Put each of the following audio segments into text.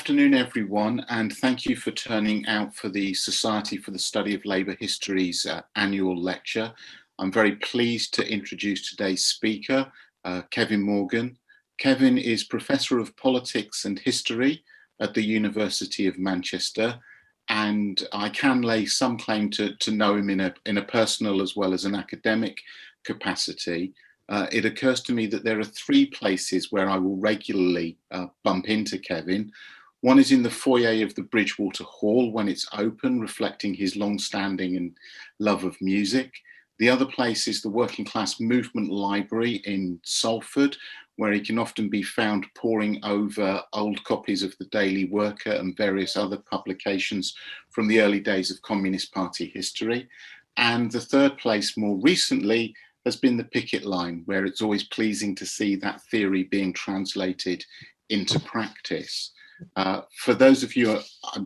afternoon, everyone, and thank you for turning out for the Society for the Study of Labour History's annual lecture. I'm very pleased to introduce today's speaker, Kevin Morgan. Kevin is Professor of Politics and History at the University of Manchester, and I can lay some claim to know him in a personal as well as an academic capacity. It occurs to me that there are three places where I will regularly bump into Kevin. One is in the foyer of the Bridgewater Hall when it's open, reflecting his long-standing and love of music. The other place is the Working Class Movement Library in Salford, where he can often be found poring over old copies of the Daily Worker and various other publications from the early days of Communist Party history. And the third place, more recently, has been the picket line, where it's always pleasing to see that theory being translated into practice. For those of you,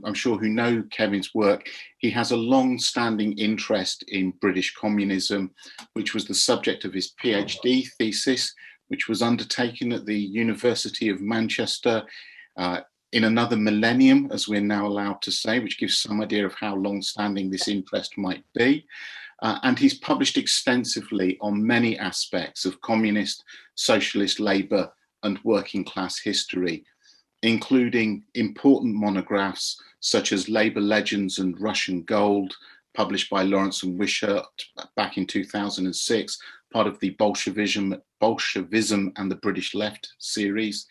I'm sure, who know Kevin's work, he has a long-standing interest in British communism, which was the subject of his PhD thesis, which was undertaken at the University of Manchester in another millennium, as we're now allowed to say, which gives some idea of how long-standing this interest might be. And he's published extensively on many aspects of communist, socialist, labour and working class history, including important monographs such as Labour Legends and Russian Gold, published by Lawrence and Wishart back in 2006, part of the Bolshevism and the British Left series.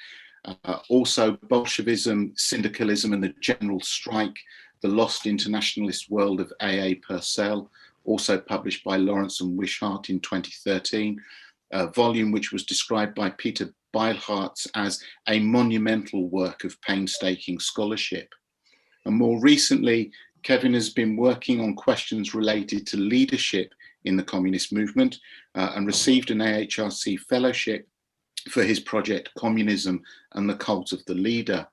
Also Bolshevism, Syndicalism and the General Strike, The Lost Internationalist World of A.A. Purcell, also published by Lawrence and Wishart in 2013, a volume which was described by Peter Beilhartz as a monumental work of painstaking scholarship. And more recently, Kevin has been working on questions related to leadership in the communist movement and received an AHRC fellowship for his project Communism and the Cult of the Leader.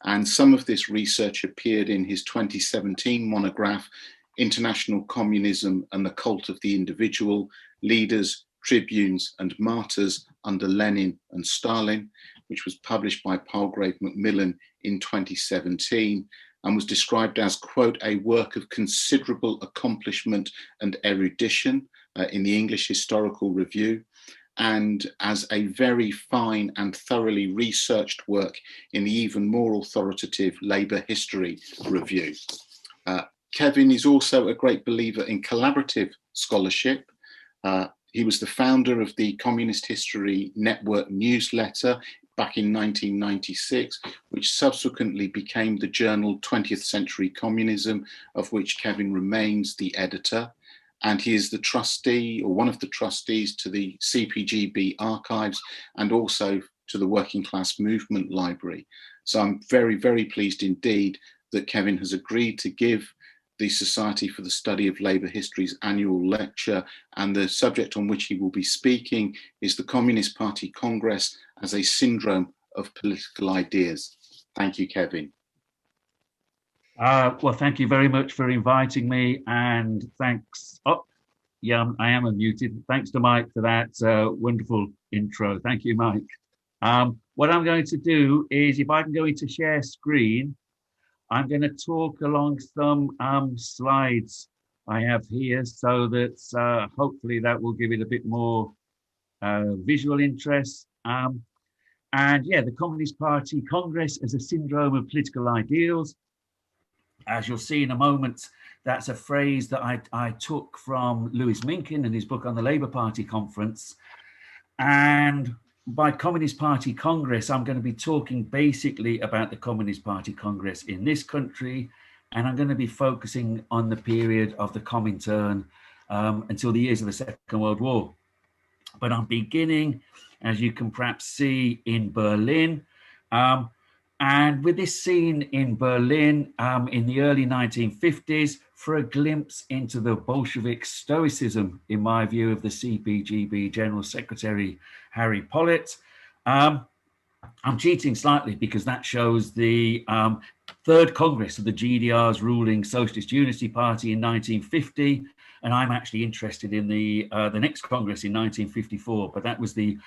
And some of this research appeared in his 2017 monograph, International Communism and the Cult of the Individual, Leaders, Tribunes and Martyrs under Lenin and Stalin, which was published by Palgrave Macmillan in 2017 and was described as, quote, a work of considerable accomplishment and erudition in the English Historical Review, and as a very fine and thoroughly researched work in the even more authoritative Labour History Review. Kevin is also a great believer in collaborative scholarship. He was the founder of the Communist History Network newsletter back in 1996, which subsequently became the journal 20th Century Communism, of which Kevin remains the editor. And he is the trustee, or one of the trustees, to the CPGB archives and also to the Working Class Movement Library. So I'm very, very pleased indeed that Kevin has agreed to give the Society for the Study of Labour History's annual lecture, and the subject on which he will be speaking is the Communist Party Congress as a syndrome of political ideas. Thank you, Kevin. Well, thank you very much for inviting me, and thanks. Oh, yeah, I am unmuted. Thanks to Mike for that wonderful intro. Thank you, Mike. What I'm going to do is, if I can go into share screen, I'm going to talk along some slides I have here, so that hopefully that will give it a bit more visual interest. And yeah, the Communist Party Congress as a syndrome of political ideals. As you'll see in a moment, that's a phrase that I took from Lewis Minkin in his book on the Labour Party Conference. And by Communist Party Congress, I'm going to be talking basically about the Communist Party Congress in this country, and I'm going to be focusing on the period of the Comintern until the years of the Second World War. But I'm beginning, as you can perhaps see, in Berlin. And with this scene in Berlin in the early 1950s, for a glimpse into the Bolshevik stoicism, in my view, of the CPGB General Secretary, Harry Pollitt. I'm cheating slightly because that shows the third Congress of the GDR's ruling Socialist Unity Party in 1950. And I'm actually interested in the next Congress in 1954, but that was the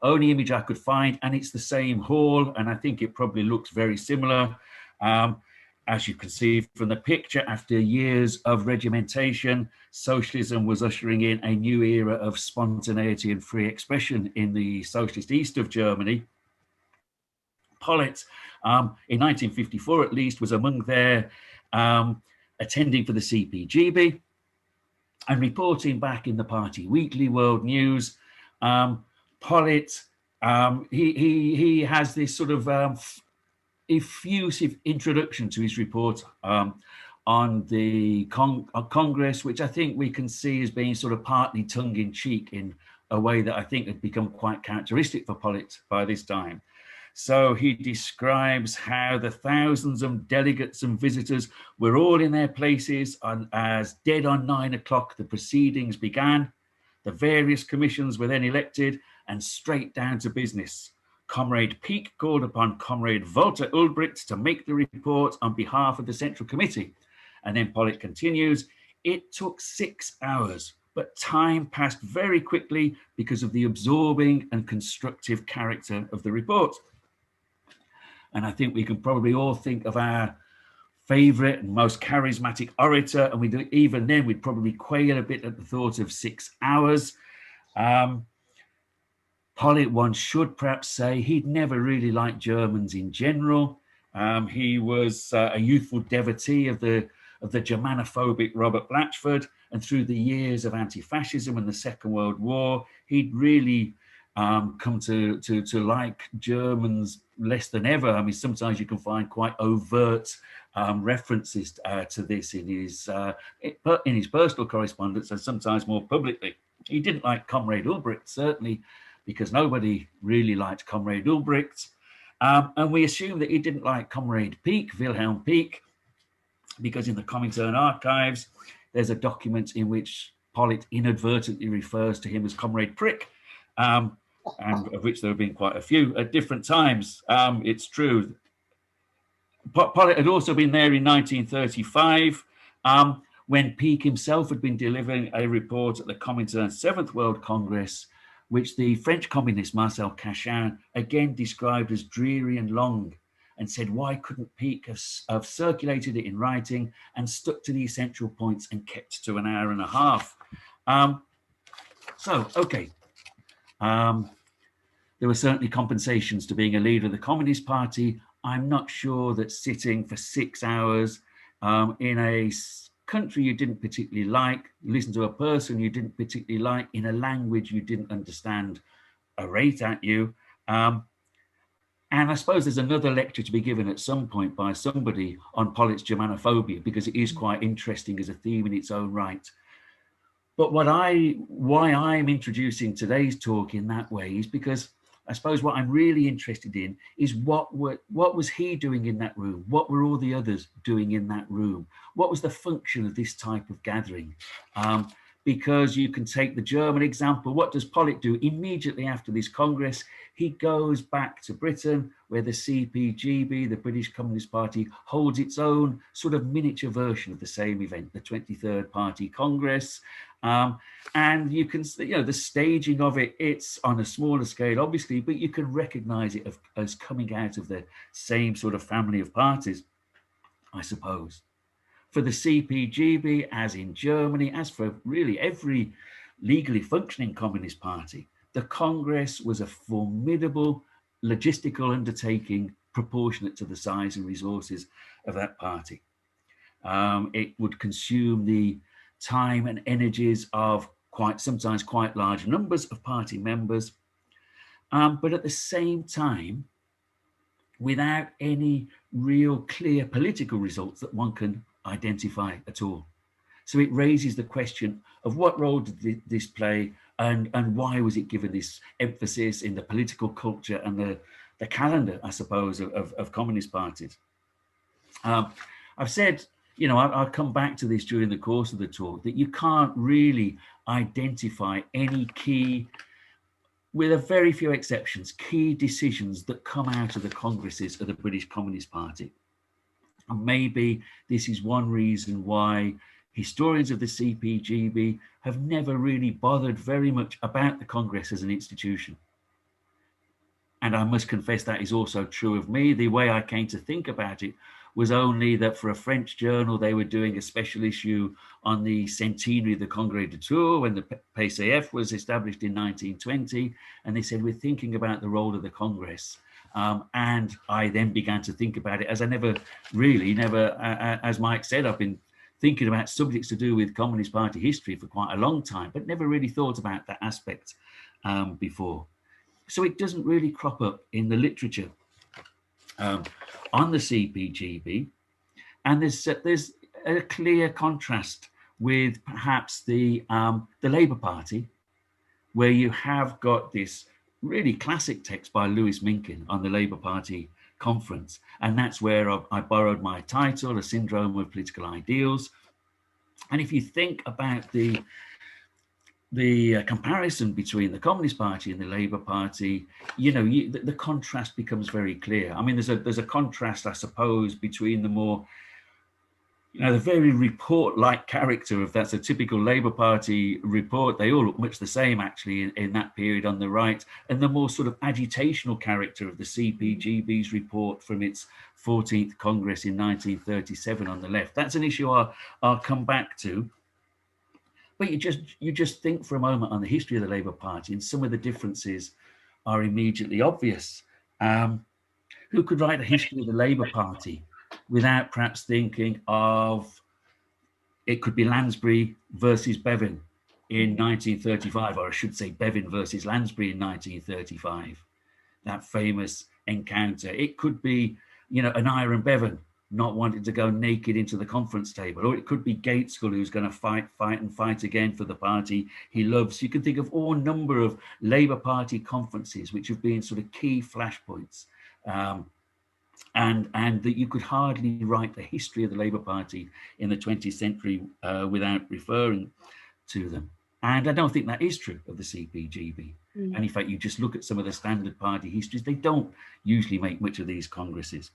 only image I could find, and it's the same hall, and I think it probably looks very similar. As you can see from the picture, after years of regimentation, socialism was ushering in a new era of spontaneity and free expression in the socialist east of Germany. Pollitt, in 1954 at least, was among their attending for the CPGB and reporting back in the party weekly World News. Pollitt, he has this sort of effusive introduction to his report on the Congress, which I think we can see as being sort of partly tongue-in-cheek in a way that I think had become quite characteristic for Pollitt by this time. So he describes how the thousands of delegates and visitors were all in their places as dead on 9 o'clock the proceedings began. The various commissions were then elected and straight down to business. Comrade Peake called upon Comrade Walter Ulbricht to make the report on behalf of the Central Committee. And then Pollitt continues, it took 6 hours, but time passed very quickly because of the absorbing and constructive character of the report. And I think we can probably all think of our favorite and most charismatic orator, and even then we'd probably quail a bit at the thought of 6 hours. Pollitt, one should perhaps say, he'd never really liked Germans in general. He was a youthful devotee of the Germanophobic Robert Blatchford, and through the years of anti-fascism and the Second World War, he'd really come to like Germans less than ever. I mean, sometimes you can find quite overt references to this in his personal correspondence and sometimes more publicly. He didn't like Comrade Ulbricht, certainly, because nobody really liked Comrade Ulbricht. And we assume that he didn't like Comrade Peake, Wilhelm Peake, because in the Comintern archives, there's a document in which Pollitt inadvertently refers to him as Comrade Prick, and of which there have been quite a few at different times. It's true. Pollitt had also been there in 1935, when Peake himself had been delivering a report at the Comintern 7th World Congress, which the French communist Marcel Cachin again described as dreary and long, and said, why couldn't Peake have circulated it in writing and stuck to the essential points and kept to an hour and a half? There were certainly compensations to being a leader of the Communist Party. I'm not sure that sitting for 6 hours in a country you didn't particularly like, listen to a person you didn't particularly like, in a language you didn't understand, orate at you. And I suppose there's another lecture to be given at some point by somebody on Pollitt's Germanophobia, because it is quite interesting as a theme in its own right. But why I'm introducing today's talk in that way is because I suppose what I'm really interested in is what was he doing in that room? What were all the others doing in that room? What was the function of this type of gathering? Because you can take the German example. What does Pollitt do immediately after this Congress? He goes back to Britain, where the CPGB, the British Communist Party, holds its own sort of miniature version of the same event, the 23rd Party Congress. And you can, the staging of it, it's on a smaller scale, obviously, but you can recognize it as coming out of the same sort of family of parties, I suppose. For the CPGB, as in Germany, as for really every legally functioning communist party, the Congress was a formidable logistical undertaking proportionate to the size and resources of that party. It would consume the time and energies of sometimes quite large numbers of party members, but at the same time, without any real clear political results that one can identify at all. So it raises the question of what role did this play, and why was it given this emphasis in the political culture and the calendar, I suppose, of communist parties. I've said, I'll come back to this during the course of the talk, that you can't really identify any key, with a very few exceptions, key decisions that come out of the congresses of the British Communist Party. And maybe this is one reason why historians of the CPGB have never really bothered very much about the Congress as an institution. And I must confess that is also true of me. The way I came to think about it was only that for a French journal, they were doing a special issue on the centenary of the Congrès de Tours when the PCF was established in 1920. And they said, we're thinking about the role of the Congress. And I then began to think about it, as I never, as Mike said, I've been thinking about subjects to do with Communist Party history for quite a long time, but never really thought about that aspect before. So it doesn't really crop up in the literature on the CPGB. And there's a clear contrast with perhaps the Labour Party, where you have got this really classic text by Lewis Minkin on the Labour Party conference. And that's where I borrowed my title, A Syndrome of Political Ideals. And if you think about the comparison between the Communist Party and the Labour Party, the contrast becomes very clear. I mean, there's a contrast, I suppose, between the more, the very report-like character of that's a typical Labour Party report. They all look much the same, actually, in that period on the right, and the more sort of agitational character of the CPGB's report from its 14th Congress in 1937 on the left. That's an issue I'll come back to. But you just think for a moment on the history of the Labour Party, and some of the differences are immediately obvious. Who could write a history of the Labour Party without perhaps thinking of, it could be Lansbury versus Bevan in 1935, or I should say Bevan versus Lansbury in 1935, that famous encounter. It could be, an Iron Bevan not wanting to go naked into the conference table, or it could be Gaitskell who's going to fight again for the party he loves. You can think of all number of Labour Party conferences which have been sort of key flashpoints, and that you could hardly write the history of the Labour Party in the 20th century without referring to them. And I don't think that is true of the CPGB. And in fact, you just look at some of the standard party histories, they don't usually make much of these congresses.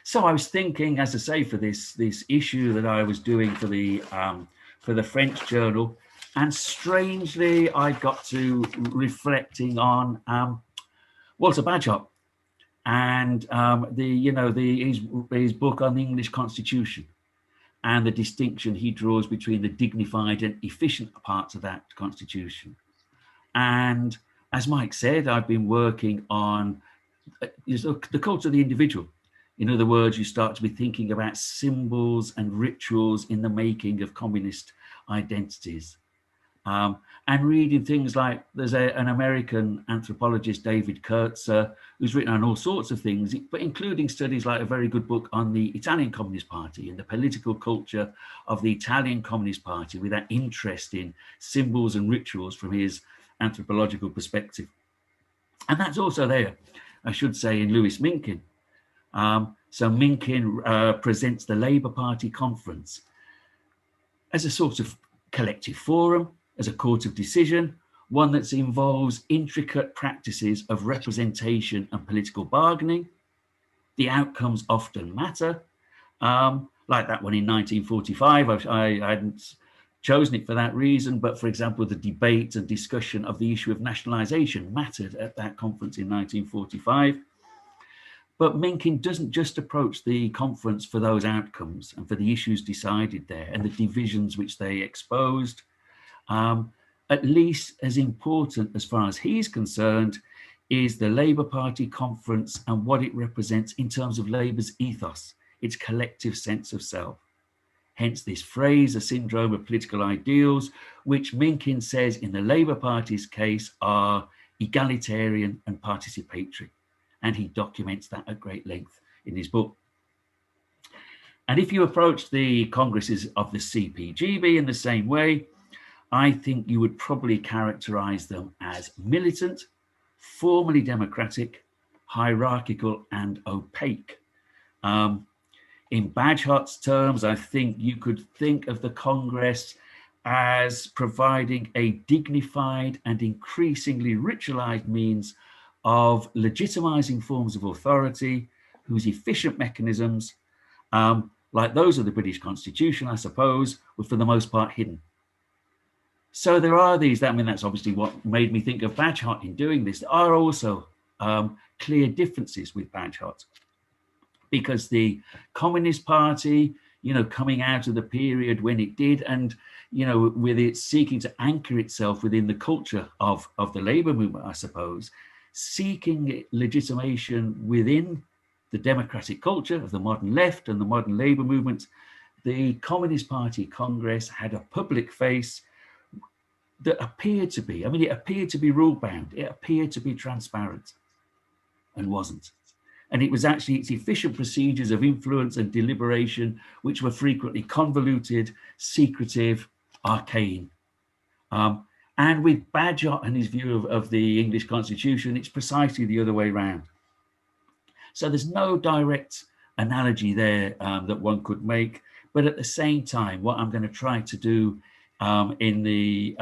So I was thinking, as I say, for this issue that I was doing for the French journal, and strangely, I got to reflecting on Walter Bagehot and his book on the English Constitution, and the distinction he draws between the dignified and efficient parts of that Constitution. And as Mike said, I've been working on the cult of the individual. In other words, you start to be thinking about symbols and rituals in the making of communist identities. And reading things like, there's an American anthropologist, David Kurtzer, who's written on all sorts of things, but including studies like a very good book on the Italian Communist Party and the political culture of the Italian Communist Party, with that interest in symbols and rituals from his anthropological perspective. And that's also there, I should say, in Lewis Minkin. So Minkin presents the Labour Party conference as a sort of collective forum, as a court of decision, one that involves intricate practices of representation and political bargaining. The outcomes often matter, like that one in 1945. I hadn't chosen it for that reason, but for example, the debate and discussion of the issue of nationalisation mattered at that conference in 1945. But Minkin doesn't just approach the conference for those outcomes and for the issues decided there and the divisions which they exposed. At least as important, as far as he's concerned, is the Labour Party conference and what it represents in terms of Labour's ethos, its collective sense of self. Hence this phrase, a syndrome of political ideals, which Minkin says in the Labour Party's case are egalitarian and participatory. And he documents that at great length in his book. And if you approach the congresses of the CPGB in the same way, I think you would probably characterize them as militant, formally democratic, hierarchical, and opaque. In Bagehot's terms, I think you could think of the Congress as providing a dignified and increasingly ritualized means of legitimizing forms of authority whose efficient mechanisms, like those of the British Constitution, I suppose, were for the most part hidden. So there are these, that's obviously what made me think of Bagehot in doing this. There are also clear differences with Bagehot. because the Communist Party, you know, coming out of the period when it did, and, you know, with it seeking to anchor itself within the culture of the labor movement, I suppose, seeking legitimation within the democratic culture of the modern left and the modern labor movement, the Communist Party Congress had a public face that appeared to be, I mean, it appeared to be rule bound, it appeared to be transparent, and wasn't. And it was actually its efficient procedures of influence and deliberation, which were frequently convoluted, secretive, arcane. And with Bagehot and his view of the English Constitution, it's precisely the other way around. So there's no direct analogy there that one could make. But at the same time, what I'm going to try to do in the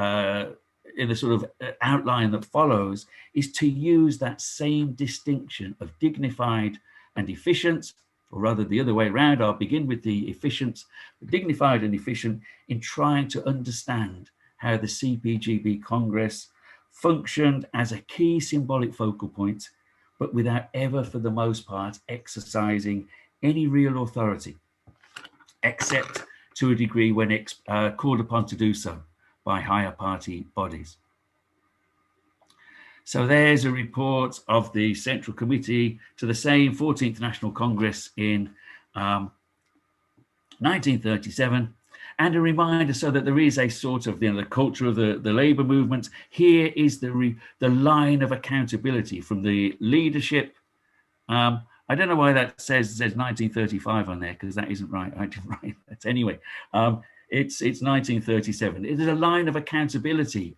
sort of outline that follows is to use that same distinction of dignified and efficient, or rather the other way around. I'll begin with the efficient, dignified and efficient, in trying to understand how the CPGB Congress functioned as a key symbolic focal point, but without ever, for the most part, exercising any real authority, except to a degree when called upon to do so by higher party bodies. So there's a report of the Central Committee to the same 14th National Congress in 1937, and a reminder so that there is a sort of, you know, the culture of the labor movement. Here is the line of accountability from the leadership. I don't know why that says 1935 on there, because that isn't right. I didn't write that anyway. It's 1937. It is a line of accountability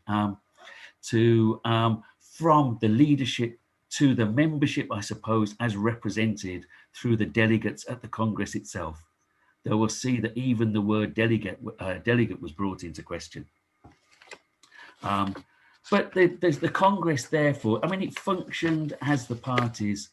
from the leadership to the membership, I suppose, as represented through the delegates at the Congress itself. They will see that even the word delegate was brought into question. But there's the Congress, therefore, I mean, it functioned as the party's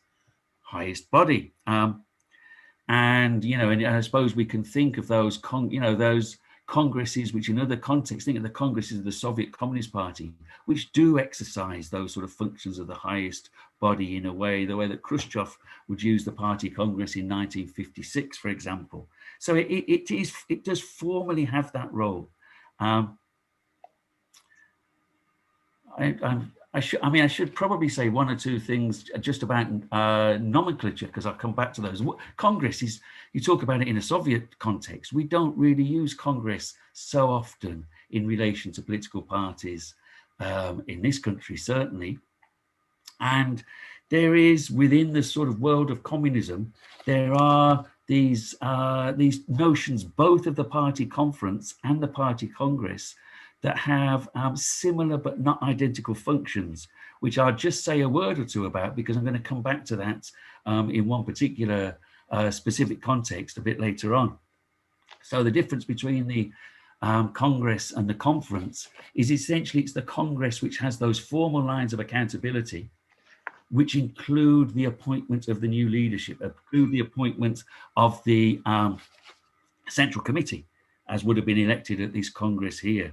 highest body. And, you know, and I suppose we can think of those, those congresses, which in other contexts, think of the congresses of the Soviet Communist Party, which do exercise those sort of functions of the highest body in a way, the way that Khrushchev would use the party congress in 1956, for example. So it does formally have that role. I should probably say one or two things just about nomenclature, because I'll come back to those. Congress is, you talk about it in a Soviet context. We don't really use Congress so often in relation to political parties in this country, certainly. And there is, within the sort of world of communism, there are these notions, both of the party conference and the party congress, that have similar but not identical functions, which I'll just say a word or two about, because I'm going to come back to that in one particular specific context a bit later on. So the difference between the Congress and the conference is essentially it's the Congress which has those formal lines of accountability, which include the appointment of the new leadership, include the appointment of the Central Committee, as would have been elected at this Congress here.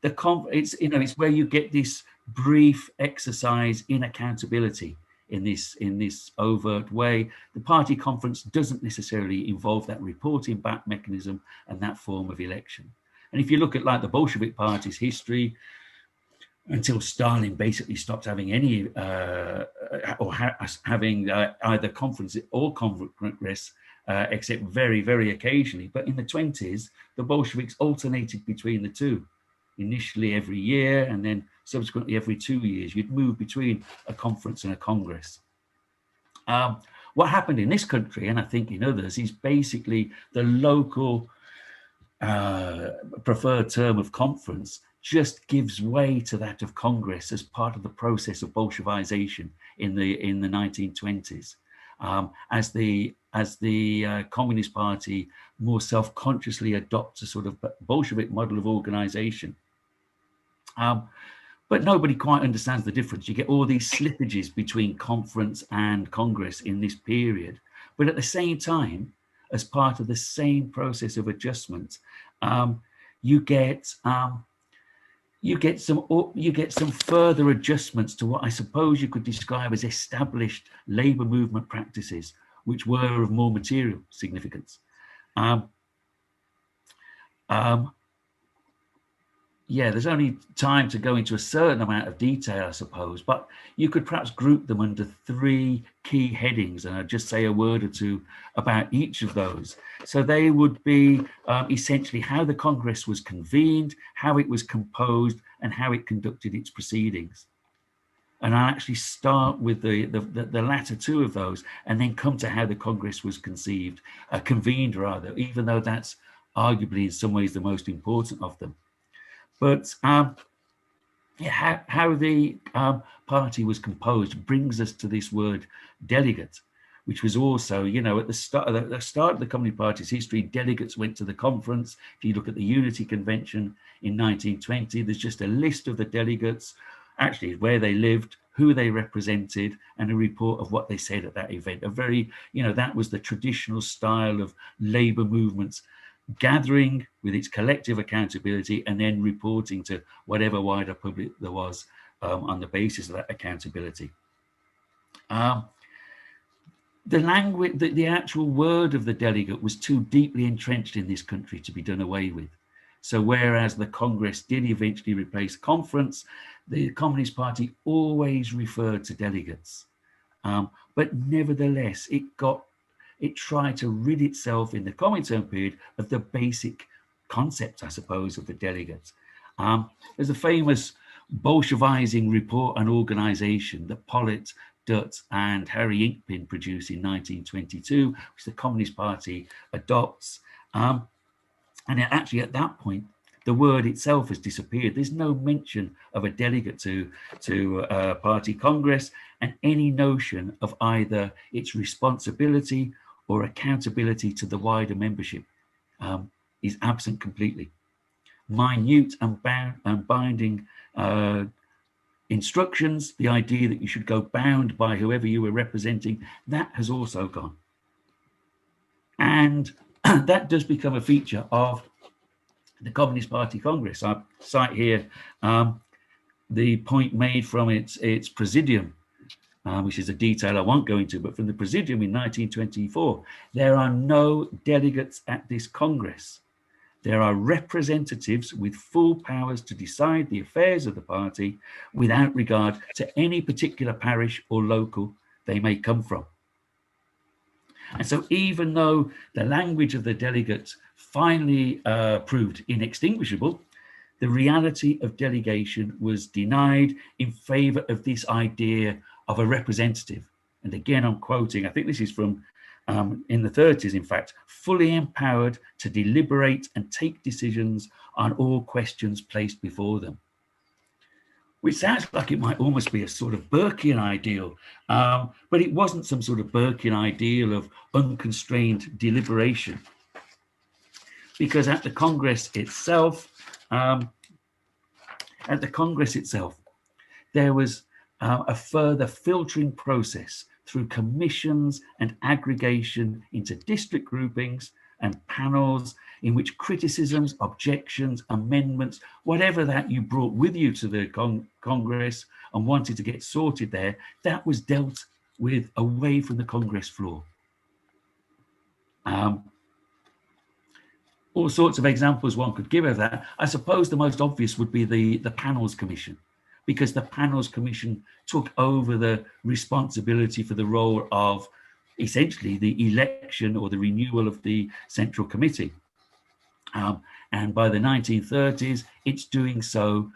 It's where you get this brief exercise in accountability in this overt way. The party conference doesn't necessarily involve that reporting back mechanism and that form of election. And if you look at like the Bolshevik Party's history, until Stalin basically stopped having any having either conference or congress, except very, very occasionally. But in the 1920s, the Bolsheviks alternated between the two. Initially every year, and then subsequently every 2 years, you'd move between a conference and a congress. What happened in this country, and I think in others, is basically the local preferred term of conference just gives way to that of Congress as part of the process of Bolshevization in the 1920s, as the Communist Party more self-consciously adopts a sort of Bolshevik model of organization. But nobody quite understands the difference. You get all these slippages between conference and Congress in this period, but at the same time, as part of the same process of adjustment, you get some further adjustments to what I suppose you could describe as established labor movement practices, which were of more material significance. Yeah, there's only time to go into a certain amount of detail, I suppose, but you could perhaps group them under 3 key headings, and I'll just say a word or two about each of those. So they would be essentially how the Congress was convened, how it was composed, and how it conducted its proceedings. And I'll actually start with the latter 2 of those, and then come to how the Congress was convened rather, even though that's arguably in some ways the most important of them. But yeah, how the party was composed brings us to this word delegate, which was also, you know, at the start of the Communist Party's history, delegates went to the conference. If you look at the Unity Convention in 1920, there's just a list of the delegates, actually where they lived, who they represented, and a report of what they said at that event. A very, you know, that was the traditional style of labor movements, gathering with its collective accountability and then reporting to whatever wider public there was on the basis of that accountability. The language, the actual word of the delegate was too deeply entrenched in this country to be done away with. So whereas the Congress did eventually replace conference, the Communist Party always referred to delegates. But nevertheless, it tried to rid itself in the Comintern period of the basic concept, I suppose, of the delegates. There's a famous Bolshevizing report on organization that Pollitt, Dutt, and Harry Inkpin produced in 1922, which the Communist Party adopts. And actually, at that point, the word itself has disappeared. There's no mention of a delegate to a party congress, and any notion of either its responsibility or accountability to the wider membership is absent completely. Minute and binding instructions, the idea that you should go bound by whoever you were representing, that has also gone. And that does become a feature of the Communist Party Congress. I cite here the point made from its presidium, which is a detail I won't go into, but from the presidium in 1924, there are no delegates at this Congress. There are representatives with full powers to decide the affairs of the party without regard to any particular parish or local they may come from. And so even though the language of the delegates finally proved inextinguishable, the reality of delegation was denied in favor of this idea of a representative. And again, I'm quoting, I think this is from in the 30s, in fact, fully empowered to deliberate and take decisions on all questions placed before them. Which sounds like it might almost be a sort of Burkean ideal, but it wasn't some sort of Burkean ideal of unconstrained deliberation. Because at the Congress itself, there was a further filtering process through commissions and aggregation into district groupings and panels in which criticisms, objections, amendments, whatever that you brought with you to the Congress and wanted to get sorted there, that was dealt with away from the Congress floor. All sorts of examples one could give of that. I suppose the most obvious would be the Panels Commission, because the Panels Commission took over the responsibility for the role of essentially the election or the renewal of the Central Committee. And by the 1930s, it's doing so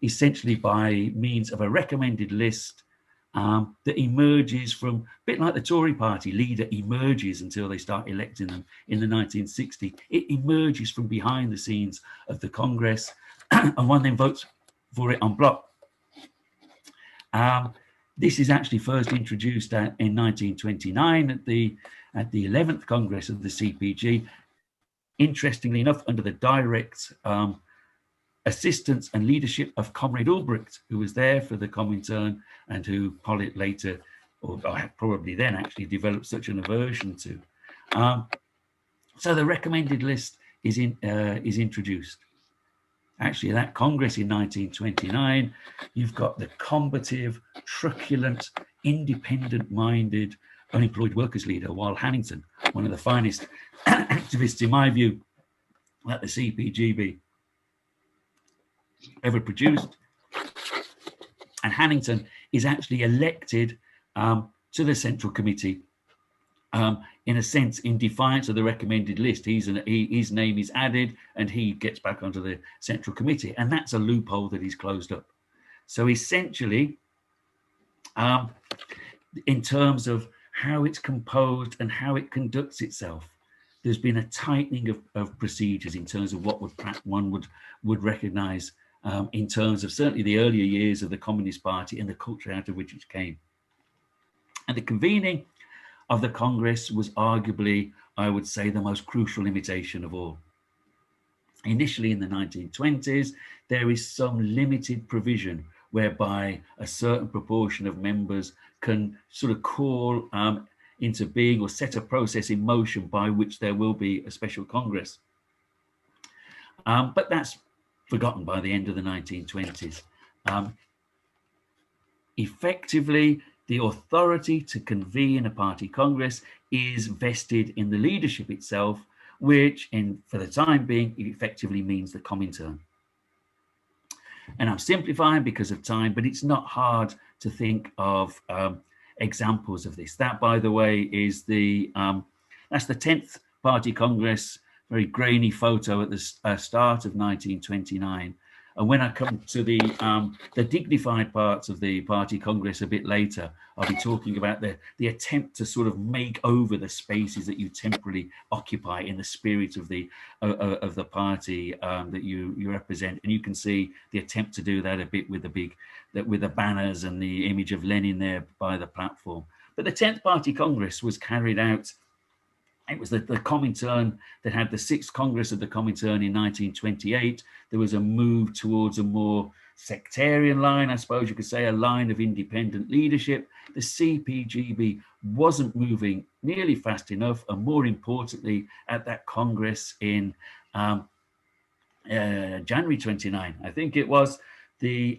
essentially by means of a recommended list that emerges from, a bit like the Tory party leader emerges until they start electing them in the 1960s. It emerges from behind the scenes of the Congress, and one then votes for it en bloc. This is actually first introduced in 1929 at the 11th Congress of the CPG. Interestingly enough, under the direct assistance and leadership of Comrade Ulbricht, who was there for the Comintern and who Pollitt later, or probably then actually, developed such an aversion to. So the recommended list is introduced. Actually, at that Congress in 1929, you've got the combative, truculent, independent-minded unemployed workers leader, while Hannington, one of the finest activists, in my view, that the CPGB ever produced. And Hannington is actually elected to the Central Committee, in a sense, in defiance of the recommended list. His name is added and he gets back onto the Central Committee. And that's a loophole that is closed up. So essentially, in terms of how it's composed and how it conducts itself, there's been a tightening of procedures in terms of what one would recognize in terms of certainly the earlier years of the Communist Party and the culture out of which it came. And the convening of the Congress was arguably, I would say, the most crucial limitation of all. Initially in the 1920s, there is some limited provision whereby a certain proportion of members can sort of call into being or set a process in motion by which there will be a special Congress. But that's forgotten by the end of the 1920s. Effectively, the authority to convene a party Congress is vested in the leadership itself, which, for the time being, effectively means the Comintern. And I'm simplifying because of time, but it's not hard to think of examples of this. That, by the way, is that's the 10th Party Congress, very grainy photo at the start of 1929. And when I come to the dignified parts of the Party Congress a bit later, I'll be talking about the attempt to sort of make over the spaces that you temporarily occupy in the spirit of the party that you represent. And you can see the attempt to do that a bit with the banners and the image of Lenin there by the platform. But the 10th Party Congress was carried out. It was the Comintern that had the 6th Congress of the Comintern in 1928. There was a move towards a more sectarian line, I suppose you could say, a line of independent leadership. The CPGB wasn't moving nearly fast enough, and more importantly, at that Congress in January 29, I think it was, the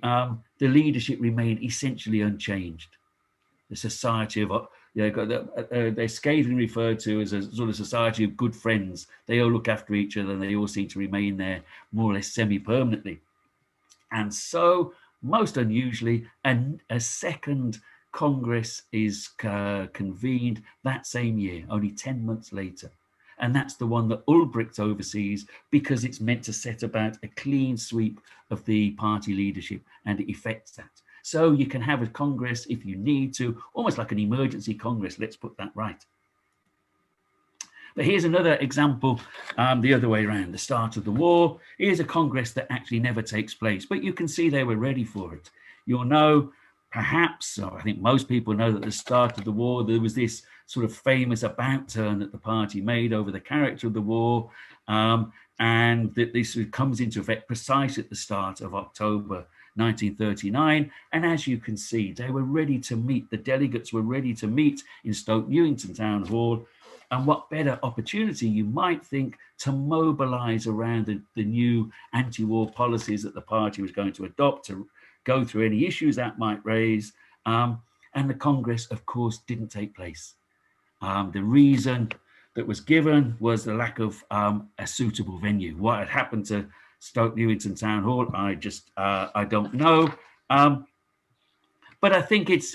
leadership remained essentially unchanged. The society of they're scathingly referred to as a sort of society of good friends. They all look after each other and they all seem to remain there more or less semi-permanently. And so, most unusually, a second Congress is convened that same year, only 10 months later. And that's the one that Ulbricht oversees, because it's meant to set about a clean sweep of the party leadership, and it effects that. So you can have a Congress if you need to, almost like an emergency Congress, let's put that right. But here's another example, the other way around, the start of the war. Here's a Congress that actually never takes place, but you can see they were ready for it. You'll know, perhaps, or I think most people know, that at the start of the war, there was this sort of famous about turn that the party made over the character of the war, and that this comes into effect precisely at the start of October 1939. And as you can see, they were ready to meet. The delegates were ready to meet in Stoke Newington Town Hall. And what better opportunity, you might think, to mobilize around the new anti-war policies that the party was going to adopt, to go through any issues that might raise. And the Congress, of course, didn't take place. The reason that was given was the lack of a suitable venue. What had happened to Stoke Newington Town Hall, I don't know. But I think it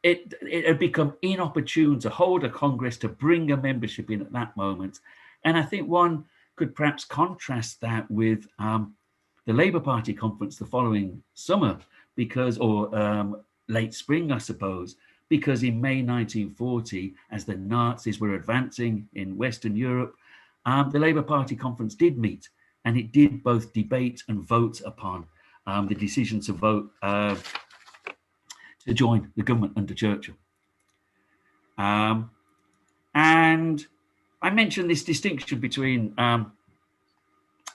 had become inopportune to hold a Congress, to bring a membership in at that moment. And I think one could perhaps contrast that with the Labour Party conference the following summer, or late spring, I suppose, because in May 1940, as the Nazis were advancing in Western Europe, the Labour Party conference did meet, and it did both debate and vote upon the decision to vote to join the government under Churchill. And I mentioned this distinction between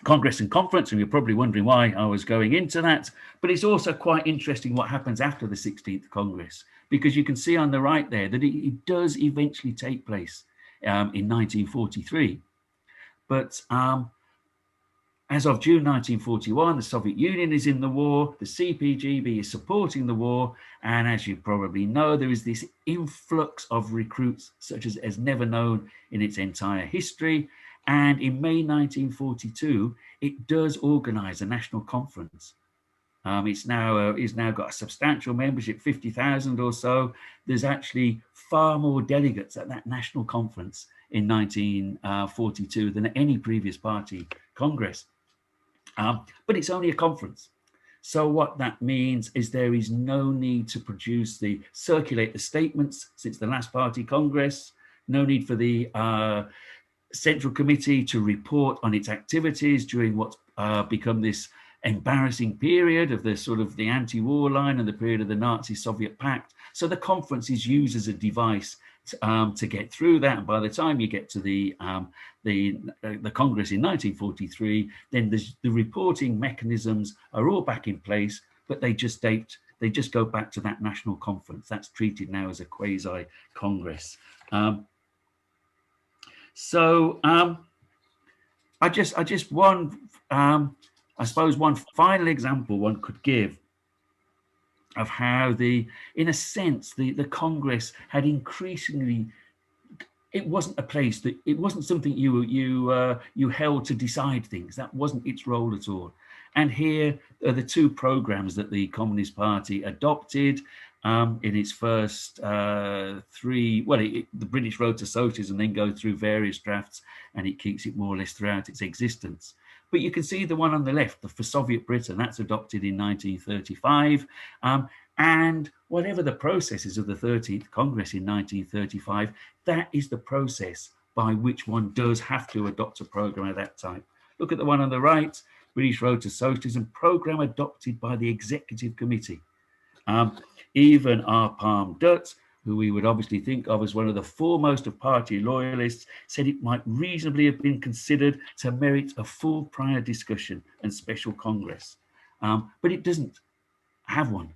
Congress and conference, and you're probably wondering why I was going into that. But it's also quite interesting what happens after the 16th Congress, because you can see on the right there that it does eventually take place in 1943. But As of June 1941, the Soviet Union is in the war, the CPGB is supporting the war, and as you probably know, there is this influx of recruits such as never known in its entire history. And in May 1942, it does organize a national conference. It's now got a substantial membership, 50,000 or so. There's actually far more delegates at that national conference in 1942 than at any previous party congress. But it's only a conference. So what that means is there is no need to circulate the statements since the last party congress, no need for the Central Committee to report on its activities during what's become this embarrassing period of the anti-war line and the period of the Nazi-Soviet pact. So the conference is used as a device to get through that. And by the time you get to the Congress in 1943, then the reporting mechanisms are all back in place, but they just go back to that national conference. That's treated now as a quasi-Congress. I suppose one final example one could give of how in a sense, the Congress had increasingly, it wasn't a place that, it wasn't something you held to decide things. That wasn't its role at all. And here are the two programs that the Communist Party adopted in its first three. Well, the British Road to Socialism then goes through various drafts, and it keeps it more or less throughout its existence. But you can see the one on the left, for Soviet Britain, that's adopted in 1935. And whatever the processes of the 13th Congress in 1935, that is the process by which one does have to adopt a program of that type. Look at the one on the right, British Road to Socialism, program adopted by the Executive Committee. Even R. Palm Dutt, who we would obviously think of as one of the foremost of party loyalists, said it might reasonably have been considered to merit a full prior discussion and special Congress. But it doesn't have one.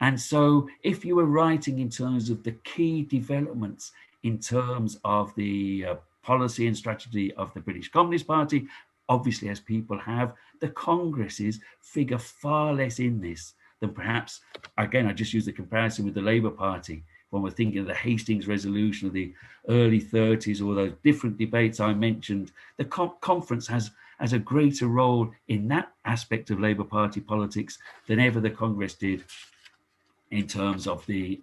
And so if you were writing in terms of the key developments in terms of the policy and strategy of the British Communist Party, obviously, as people have, the Congresses figure far less in this than perhaps, again, I just use the comparison with the Labour Party, when we're thinking of the Hastings Resolution of the early 30s, or those different debates I mentioned. The conference has a greater role in that aspect of Labour Party politics than ever the Congress did in terms of the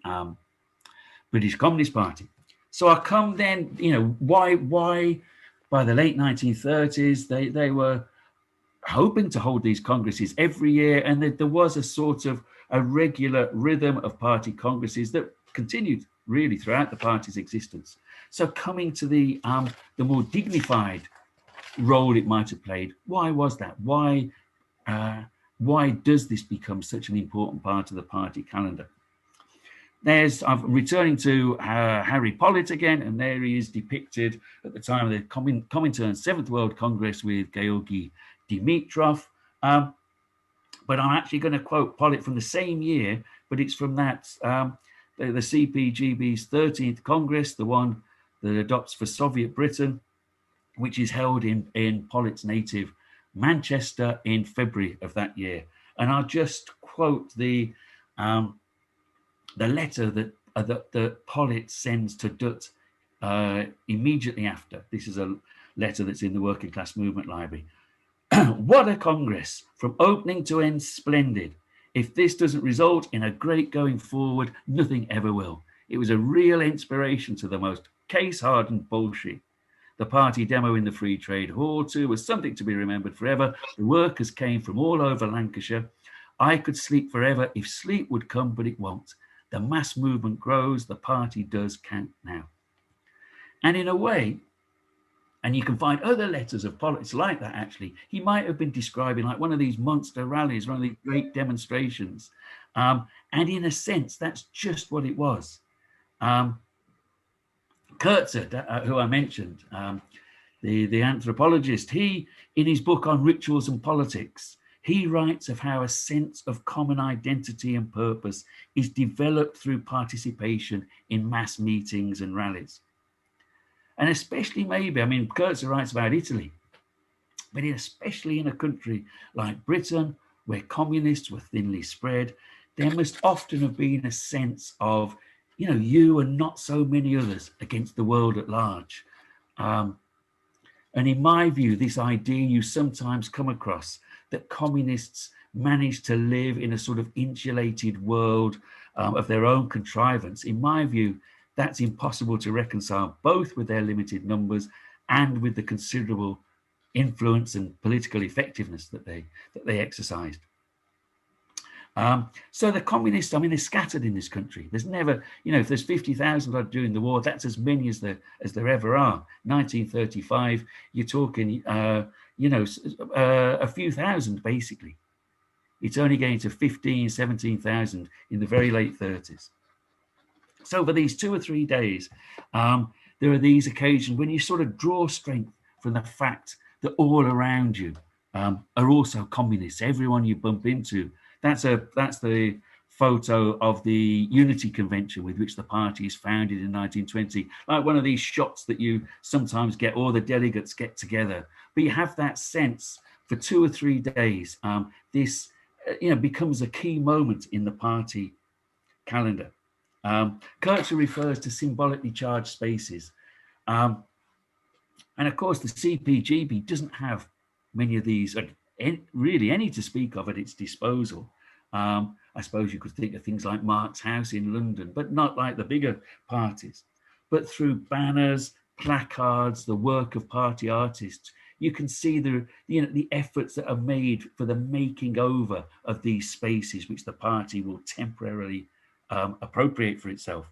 British Communist Party. So I come then, why by the late 1930s, they were hoping to hold these congresses every year, and there was a sort of a regular rhythm of party congresses that continued really throughout the party's existence. So coming to the more dignified role it might have played, why was that? Why does this become such an important part of the party calendar? I'm returning to Harry Pollitt again, and there he is depicted at the time of the Comintern Seventh World Congress with Georgy Dimitrov. But I'm actually going to quote Pollitt from the same year, but it's from that the CPGB's 13th Congress, the one that adopts for Soviet Britain, which is held in Pollitt's native Manchester in February of that year. And I'll just quote the letter that Pollitt sends to Dutt immediately after. This is a letter that's in the Working Class Movement Library. What a Congress, from opening to end, splendid. If this doesn't result in a great going forward, nothing ever will. It was a real inspiration to the most case-hardened bullshit. The party demo in the Free Trade Hall, too, was something to be remembered forever. The workers came from all over Lancashire. I could sleep forever if sleep would come, but it won't. The mass movement grows. The party does count now. And in a way, and you can find other letters of Pollitt like that, actually, he might have been describing like one of these monster rallies, one of these great demonstrations. And in a sense, that's just what it was. Kurtzer, who I mentioned, the anthropologist, he, in his book on rituals and politics, he writes of how a sense of common identity and purpose is developed through participation in mass meetings and rallies. And especially maybe, Kurtzer writes about Italy. But especially in a country like Britain, where communists were thinly spread, there must often have been a sense of, you and not so many others against the world at large. And in my view, this idea you sometimes come across, that communists manage to live in a sort of insulated world of their own contrivance, in my view, that's impossible to reconcile, both with their limited numbers and with the considerable influence and political effectiveness that they exercised. So the communists, I mean, they're scattered in this country. There's never, if there's 50,000 odd during the war, that's as many as there ever are. 1935, you're talking, a few thousand basically. It's only going to 15, 17,000 in the very late 30s. So for these 2 or 3 days, there are these occasions when you sort of draw strength from the fact that all around you are also communists. Everyone you bump into. That's the photo of the Unity Convention with which the party is founded in 1920. Like one of these shots that you sometimes get, all the delegates get together. But you have that sense for 2 or 3 days. This becomes a key moment in the party calendar. Kircher refers to symbolically charged spaces. And of course, the CPGB doesn't have many of these, really any to speak of at its disposal. I suppose you could think of things like Mark's House in London, but not like the bigger parties. But through banners, placards, the work of party artists, you can see the efforts that are made for the making over of these spaces which the party will temporarily appropriate for itself.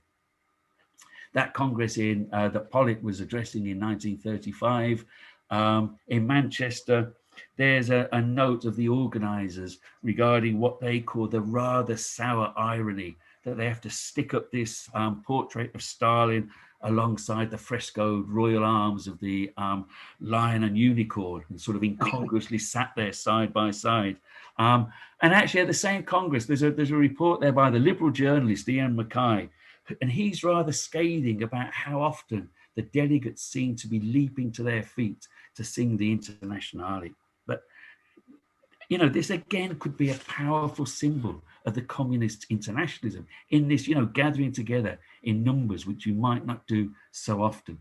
That Congress that Pollitt was addressing in 1935 in Manchester, there's a note of the organisers regarding what they call the rather sour irony that they have to stick up this portrait of Stalin alongside the frescoed royal arms of the lion and unicorn, and sort of incongruously sat there side by side. And actually at the same Congress, there's a report there by the Liberal journalist Ian Mackay, and he's rather scathing about how often the delegates seem to be leaping to their feet to sing the Internationale. But, this again could be a powerful symbol of the communist internationalism in this, gathering together in numbers, which you might not do so often.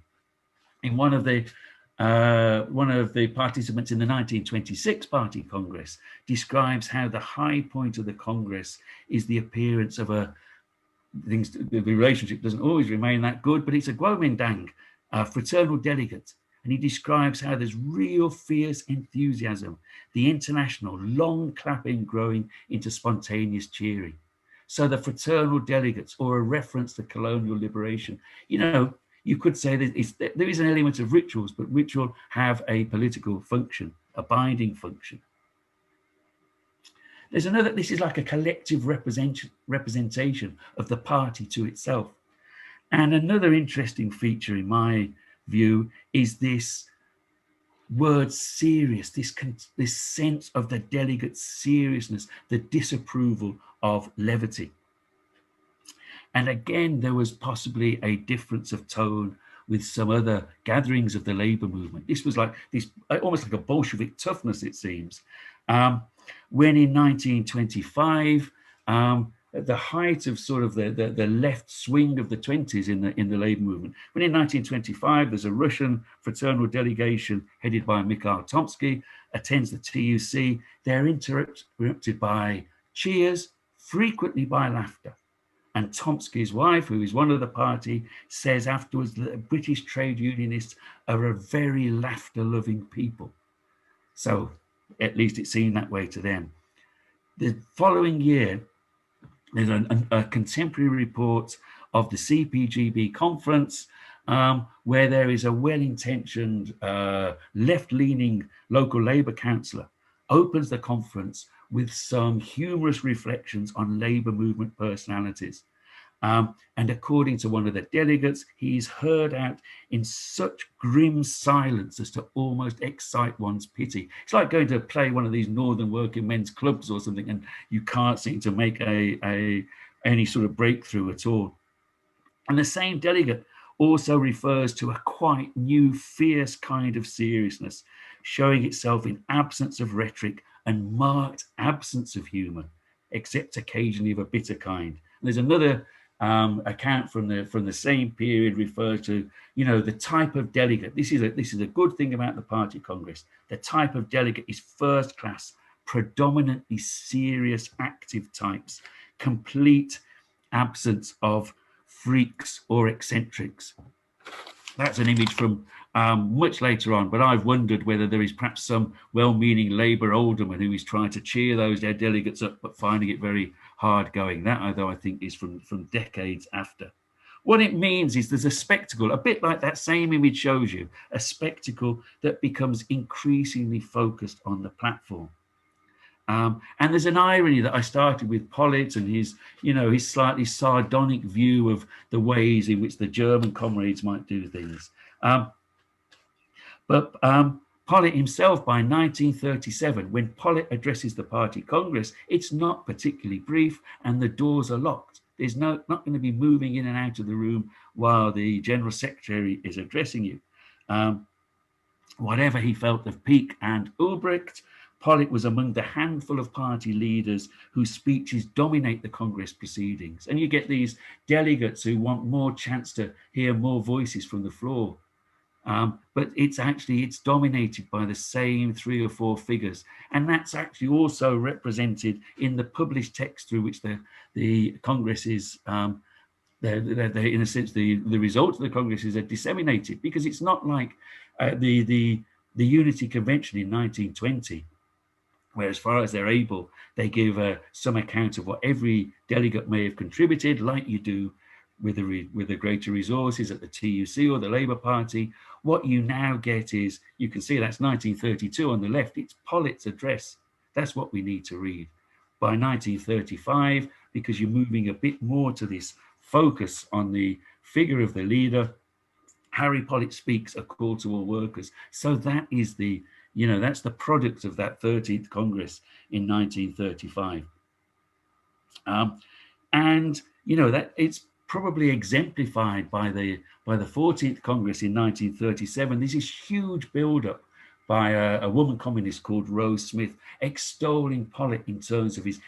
In one of the participants in the 1926 Party Congress describes how the high point of the Congress is the appearance of the relationship doesn't always remain that good, but it's a Guomindang, fraternal delegate. And he describes how there's real fierce enthusiasm, the international long clapping growing into spontaneous cheering. So the fraternal delegates, or a reference to colonial liberation, you could say that there is an element of rituals, but ritual have a political function, a binding function. There's another, this is like a collective representation of the party to itself. And another interesting feature in my view is this word serious, this sense of the delegate's seriousness, the disapproval of levity. And again, there was possibly a difference of tone with some other gatherings of the labor movement. This was like this, almost like a Bolshevik toughness, it seems. When in 1925, at the height of sort of the left swing of the 20s in the labor movement, when in 1925 there's a Russian fraternal delegation headed by Mikhail Tomsky, attends the TUC, they're interrupted by cheers, frequently by laughter. And Tomsky's wife, who is one of the party, says afterwards that British trade unionists are a very laughter-loving people. So at least it seemed that way to them. The following year, there's a contemporary report of the CPGB conference where there is a well-intentioned left-leaning local Labour councillor opens the conference with some humorous reflections on Labour movement personalities. And according to one of the delegates, he's heard out in such grim silence as to almost excite one's pity. It's like going to play one of these northern working men's clubs or something, and you can't seem to make any sort of breakthrough at all. And the same delegate also refers to a quite new, fierce kind of seriousness. showing itself in absence of rhetoric and marked absence of humour, except occasionally of a bitter kind. And there's another account from the same period refers to, the type of delegate. This is a good thing about the Party Congress. The type of delegate is first class, predominantly serious, active types, complete absence of freaks or eccentrics. That's an image from much later on, but I've wondered whether there is perhaps some well-meaning Labour alderman who is trying to cheer those delegates up, but finding it very hard going. That, although I think, is from decades after. What it means is there's a spectacle, a bit like that same image shows you, a spectacle that becomes increasingly focused on the platform. And there's an irony that I started with Pollitt and his slightly sardonic view of the ways in which the German comrades might do things. But Pollitt himself, by 1937, when Pollitt addresses the Party Congress, it's not particularly brief and the doors are locked. There's not going to be moving in and out of the room while the General Secretary is addressing you. Whatever he felt of Peake and Ulbricht, Pollitt was among the handful of party leaders whose speeches dominate the Congress proceedings. And you get these delegates who want more chance to hear more voices from the floor. But it's dominated by the same 3 or 4 figures. And that's actually also represented in the published text through which the Congress is, in a sense, the results of the Congresses are disseminated, because it's not like the Unity Convention in 1920, where, as far as they're able, they give some account of what every delegate may have contributed, like you do with the greater resources at the TUC or the Labour Party. What you now get is, you can see that's 1932 on the left, it's Pollitt's address. That's what we need to read. By 1935, because you're moving a bit more to this focus on the figure of the leader, Harry Pollitt speaks a call to all workers. So that is that's the product of that 13th Congress in 1935. And that it's probably exemplified by the 14th Congress in 1937. There's this huge build-up by a woman communist called Rose Smith, extolling Pollitt in terms of his,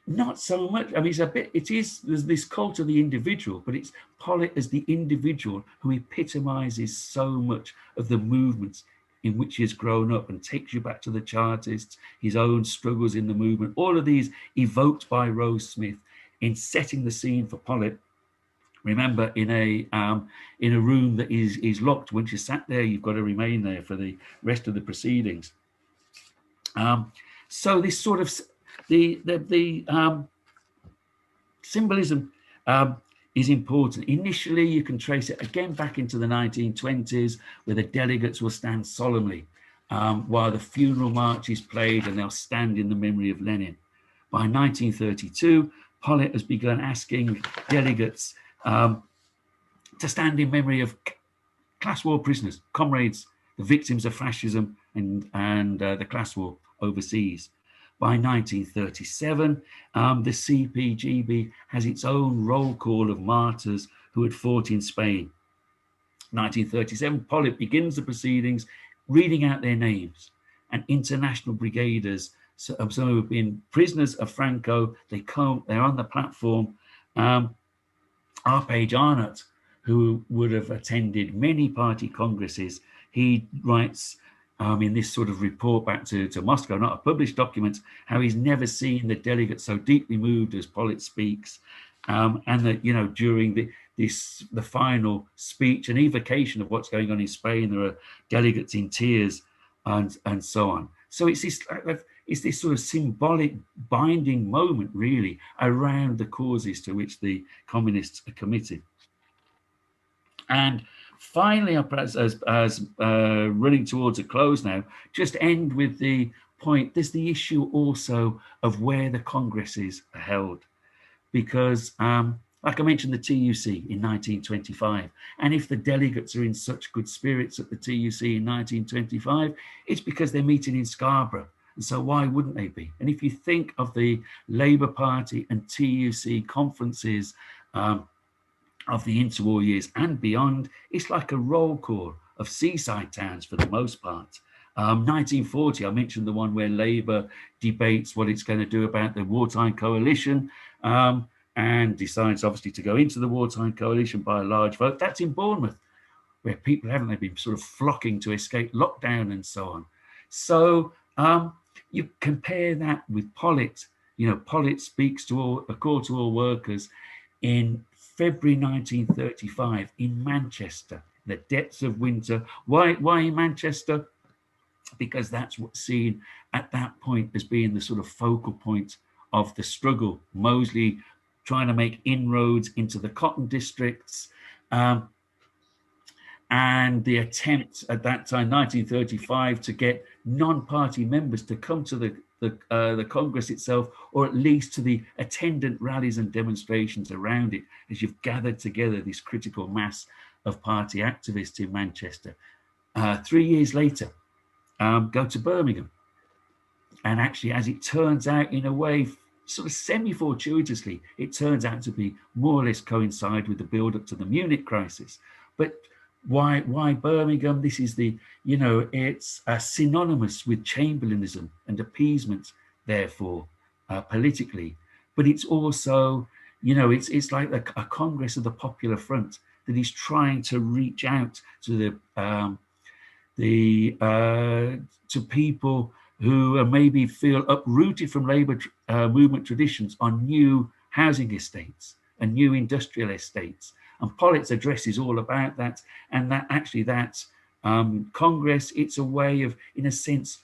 not so much, I mean, there's this cult of the individual, but it's Pollitt as the individual who epitomizes so much of the movements in which he has grown up, and takes you back to the Chartists, his own struggles in the movement, all of these evoked by Rose Smith in setting the scene for Pollitt. Remember, in a room that is locked, once you sat there, you've got to remain there for the rest of the proceedings. So this sort of the symbolism is important. Initially, you can trace it again back into the 1920s, where the delegates will stand solemnly while the funeral march is played, and they'll stand in the memory of Lenin. By 1932, Pollitt has begun asking delegates to stand in memory of class war prisoners, comrades, the victims of fascism and the class war overseas. By 1937, the CPGB has its own roll call of martyrs who had fought in Spain. 1937, Pollitt begins the proceedings reading out their names, and international brigaders, some who have been prisoners of Franco, they're on the platform. Arpage Arnott, who would have attended many party congresses, he writes in this sort of report back to Moscow, not a published document, how he's never seen the delegates so deeply moved as Pollitt speaks, and that during the final speech and evocation of what's going on in Spain, there are delegates in tears and so on. So it's this sort of symbolic binding moment, really, around the causes to which the communists are committed. And finally, as running towards a close now, just end with the point, there's the issue also of where the congresses are held. Because, like I mentioned, the TUC in 1925, and if the delegates are in such good spirits at the TUC in 1925, it's because they're meeting in Scarborough. And so why wouldn't they be? And if you think of the Labour Party and TUC conferences of the interwar years and beyond, it's like a roll call of seaside towns for the most part. 1940, I mentioned the one where Labour debates what it's going to do about the wartime coalition, and decides obviously to go into the wartime coalition by a large vote. That's in Bournemouth, where people haven't they been sort of flocking to escape lockdown and so on. So you compare that with Pollitt. Pollitt speaks to a call to all workers in February 1935 in Manchester, the depths of winter. Why in Manchester? Because that's what's seen at that point as being the sort of focal point of the struggle. Mosley trying to make inroads into the cotton districts, and the attempt at that time, 1935, to get non-party members to come to the Congress itself, or at least to the attendant rallies and demonstrations around it, as you've gathered together this critical mass of party activists in Manchester. 3 years later, go to Birmingham. And actually, as it turns out, in a way, sort of semi-fortuitously, it turns out to be more or less coincide with the build-up to the Munich crisis. But why Birmingham? This is it's synonymous with Chamberlainism and appeasement, therefore, politically. But it's also, it's like a Congress of the Popular Front that is trying to reach out to to people who maybe feel uprooted from Labour movement traditions on new housing estates and new industrial estates. And Pollitt's address is all about that. And that Congress, it's a way of, in a sense,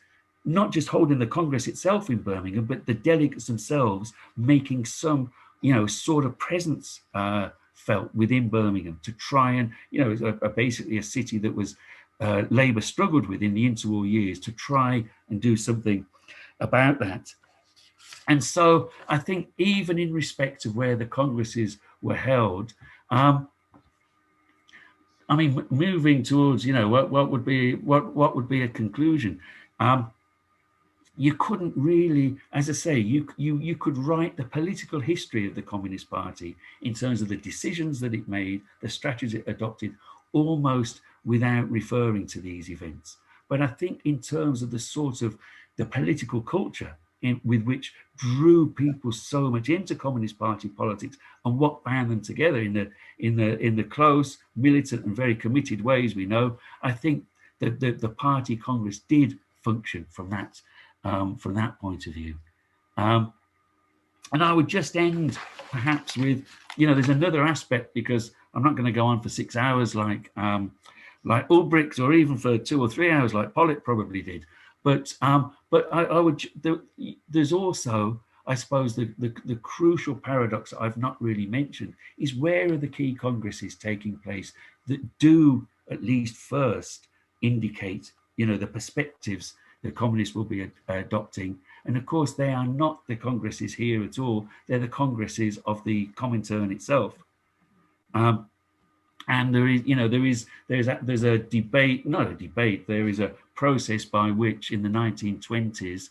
not just holding the Congress itself in Birmingham, but the delegates themselves making some, sort of presence felt within Birmingham to try and, basically a city that was Labour struggled with in the interwar years, to try and do something about that. And so I think even in respect of where the Congresses were held, moving towards, what would be a conclusion. You couldn't really, as I say, you could write the political history of the Communist Party in terms of the decisions that it made, the strategies it adopted, almost without referring to these events. But I think in terms of the sort of the political culture with which drew people so much into Communist Party politics, and what bound them together in the close, militant, and very committed ways we know, I think that the Party Congress did function from that point of view. And I would just end perhaps with, there's another aspect, because I'm not going to go on for 6 hours like Ulbricht, or even for 2 or 3 hours like Pollitt probably did. But I would. There's also, I suppose, the crucial paradox that I've not really mentioned is, where are the key congresses taking place that do at least first indicate, the perspectives the communists will be adopting. And of course, they are not the congresses here at all. They're the congresses of the Comintern itself. And there's a debate, not a debate, there is a process by which in the 1920s,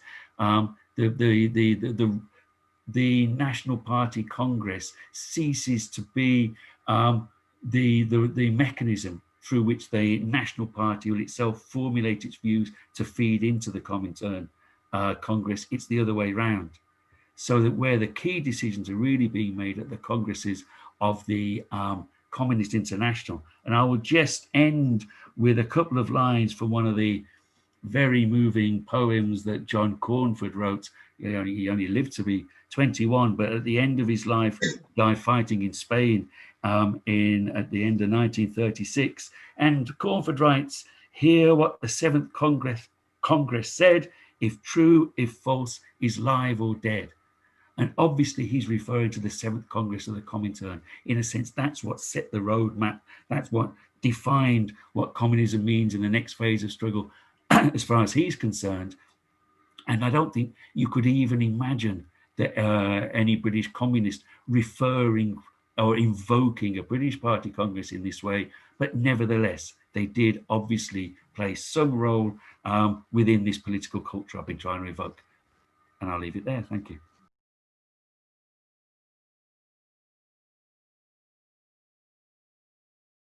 the National Party Congress ceases to be the mechanism through which the National Party will itself formulate its views to feed into the Comintern Congress. It's the other way around. So that where the key decisions are really being made at the congresses of the Communist International. And I will just end with a couple of lines from one of the very moving poems that John Cornford wrote. He only lived to be 21, but at the end of his life, died fighting in Spain at the end of 1936. And Cornford writes, "Hear what the Seventh Congress said, if true, if false, is live or dead." And obviously he's referring to the Seventh Congress of the Comintern. In a sense, that's what set the roadmap. That's what defined what communism means in the next phase of struggle, as far as he's concerned. And I don't think you could even imagine that any British communist referring or invoking a British Party Congress in this way. But nevertheless, they did obviously play some role within this political culture I've been trying to evoke. And I'll leave it there. Thank you.